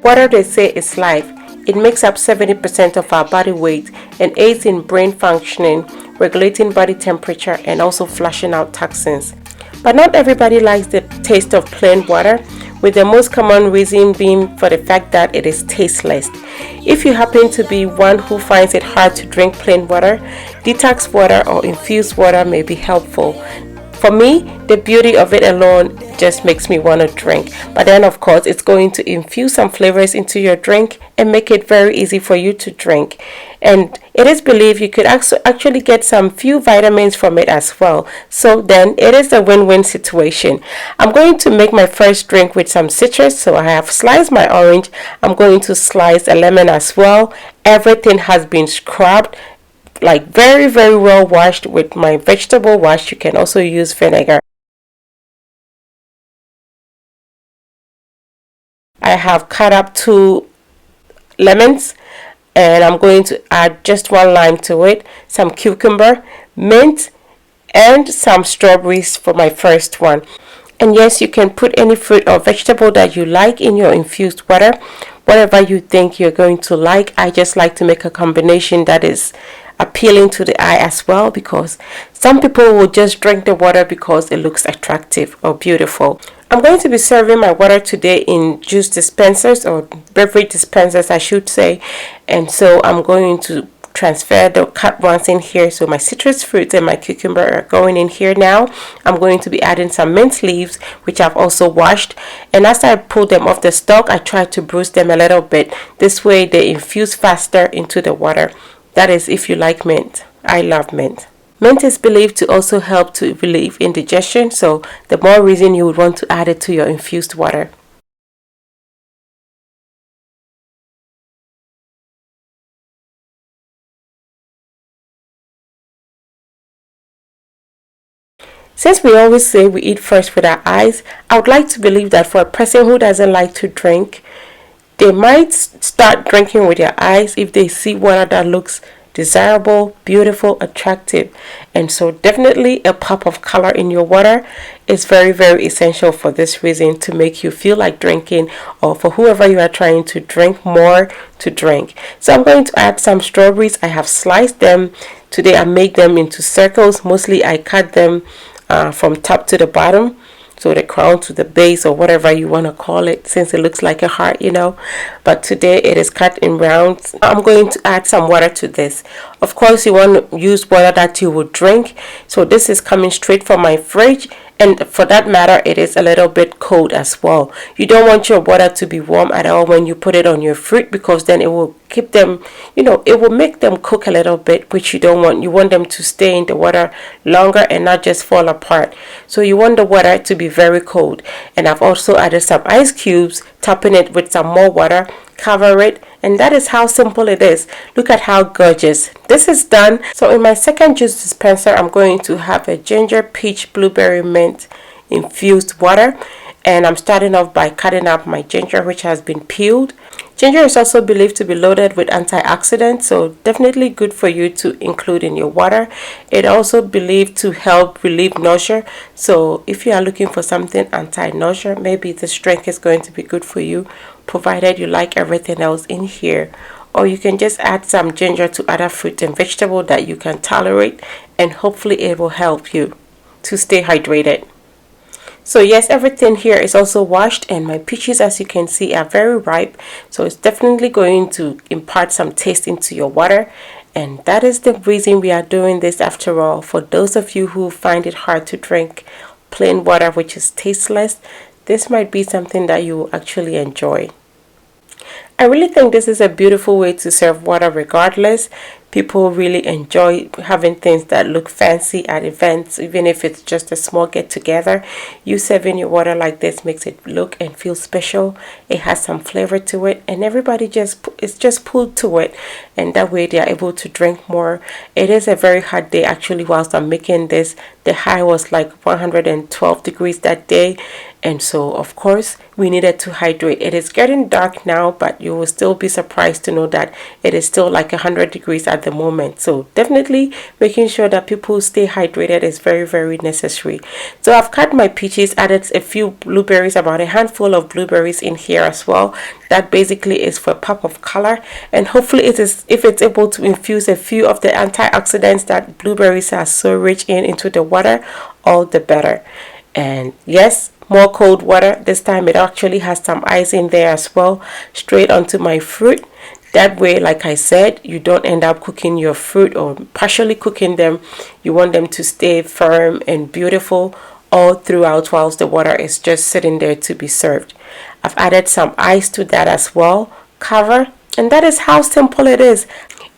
Water, they say, is life. It makes up 70% of our body weight and aids in brain functioning, regulating body temperature, and also flushing out toxins. But not everybody likes the taste of plain water, with the most common reason being for the fact that it is tasteless. If you happen to be one who finds it hard to drink plain water, detox water or infused water may be helpful. For me, the beauty of it alone just makes me want to drink. But then, of course, it's going to infuse some flavors into your drink and make it very easy for you to drink. And it is believed you could actually get some few vitamins from it as well. So then it is a win-win situation. I'm going to make my first drink with some citrus. So I have sliced my orange. I'm going to slice a lemon as well. Everything has been scrubbed, like very well washed with my vegetable wash. You can also use vinegar. I have cut up 2 lemons and I'm going to add just 1 lime to it, some cucumber, mint, and some strawberries for my first one. And yes, you can put any fruit or vegetable that you like in your infused water, whatever you think you're going to like. I just like to make a combination that is appealing to the eye as well, because some people will just drink the water because it looks attractive or beautiful. I'm going to be serving my water today in juice dispensers, or beverage dispensers I should say, and so I'm going to transfer the cut ones in here. So my citrus fruits and my cucumber are going in here now. I'm going to be adding some mint leaves, which I've also washed, and as I pull them off the stalk, I try to bruise them a little bit. This way they infuse faster into the water. That is if you like mint. I love mint. Mint is believed to also help to relieve indigestion, so the more reason you would want to add it to your infused water. Since we always say we eat first with our eyes, I would like to believe that for a person who doesn't like to drink, they might start drinking with their eyes if they see water that looks desirable, beautiful, attractive. And so definitely a pop of color in your water is very essential for this reason, to make you feel like drinking, or for whoever you are trying to drink more to drink. So I'm going to add some strawberries. I have sliced them today. I make them into circles. Mostly I cut them from top to the bottom, so the crown to the base, or whatever you want to call it, since it looks like a heart, but today it is cut in rounds. I'm going to add some water to this. Of course, you want to use water that you would drink, so this is coming straight from my fridge, and for that matter, it is a little bit cold as well. You don't want your water to be warm at all when you put it on your fruit, because then it will keep them, it will make them cook a little bit, which you don't want. You want them to stay in the water longer and not just fall apart. So you want the water to be very cold. And I've also added some ice cubes, topping it with some more water, cover it, and that is how simple it is. Look at how gorgeous this is done. So in my second juice dispenser, I'm going to have a ginger, peach, blueberry, mint infused water, and I'm starting off by cutting up my ginger, which has been peeled. Ginger is also believed to be loaded with antioxidants, so definitely good for you to include in your water. It also believed to help relieve nausea, so if you are looking for something anti-nausea, maybe this drink is going to be good for you, provided you like everything else in here. Or you can just add some ginger to other fruit and vegetable that you can tolerate, and hopefully it will help you to stay hydrated. So yes, everything here is also washed, and my peaches, as you can see, are very ripe, so it's definitely going to impart some taste into your water. And that is the reason we are doing this after all. For those of you who find it hard to drink plain water, which is tasteless, this might be something that you will actually enjoy. I really think this is a beautiful way to serve water regardless. People really enjoy having things that look fancy at events, even if it's just a small get-together. You serving your water like this makes it look and feel special. It has some flavor to it, and everybody just it's just pulled to it, and that way they are able to drink more. It is a very hot day actually. Whilst I'm making this, the high was like 112 degrees that day, and so of course we needed to hydrate. It is getting dark now, but you will still be surprised to know that it is still like 100 degrees at the moment. So definitely making sure that people stay hydrated is very, very necessary. So I've cut my peaches, added a few blueberries, about a handful of blueberries in here as well. That basically is for a pop of color, and hopefully it is, if it's able to infuse a few of the antioxidants that blueberries are so rich in into the water, all the better. And yes, more cold water. This time it actually has some ice in there as well, straight onto my fruit. That way, like I said, you don't end up cooking your fruit or partially cooking them. You want them to stay firm and beautiful all throughout whilst the water is just sitting there to be served. I've added some ice to that as well. Cover, and that is how simple it is.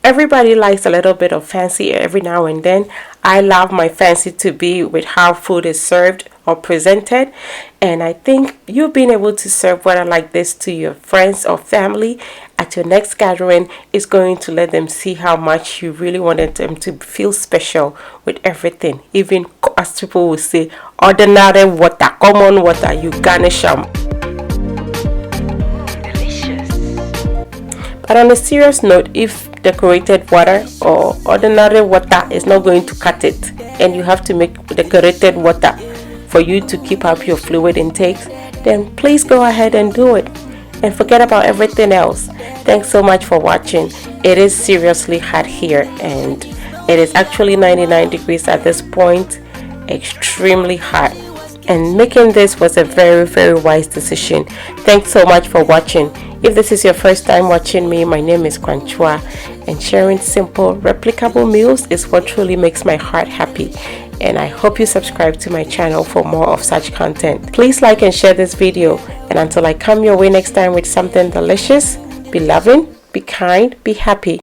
Everybody likes a little bit of fancy every now and then. I love my fancy to be with how food is served or presented, and I think you being able to serve water like this to your friends or family at your next gathering is going to let them see how much you really wanted them to feel special with everything. Even as people will say, ordinary water, common water, you garnish them. But on a serious note, if decorated water or ordinary water is not going to cut it, and you have to make decorated water for you to keep up your fluid intakes, then please go ahead and do it and forget about everything else. Thanks so much for watching. It is seriously hot here, and it is actually 99 degrees at this point, extremely hot. And making this was a very, very wise decision. Thanks so much for watching. If this is your first time watching me, my name is Kwanchua, and sharing simple, replicable meals is what truly makes my heart happy. And I hope you subscribe to my channel for more of such content. Please like and share this video. And until I come your way next time with something delicious, be loving, be kind, be happy.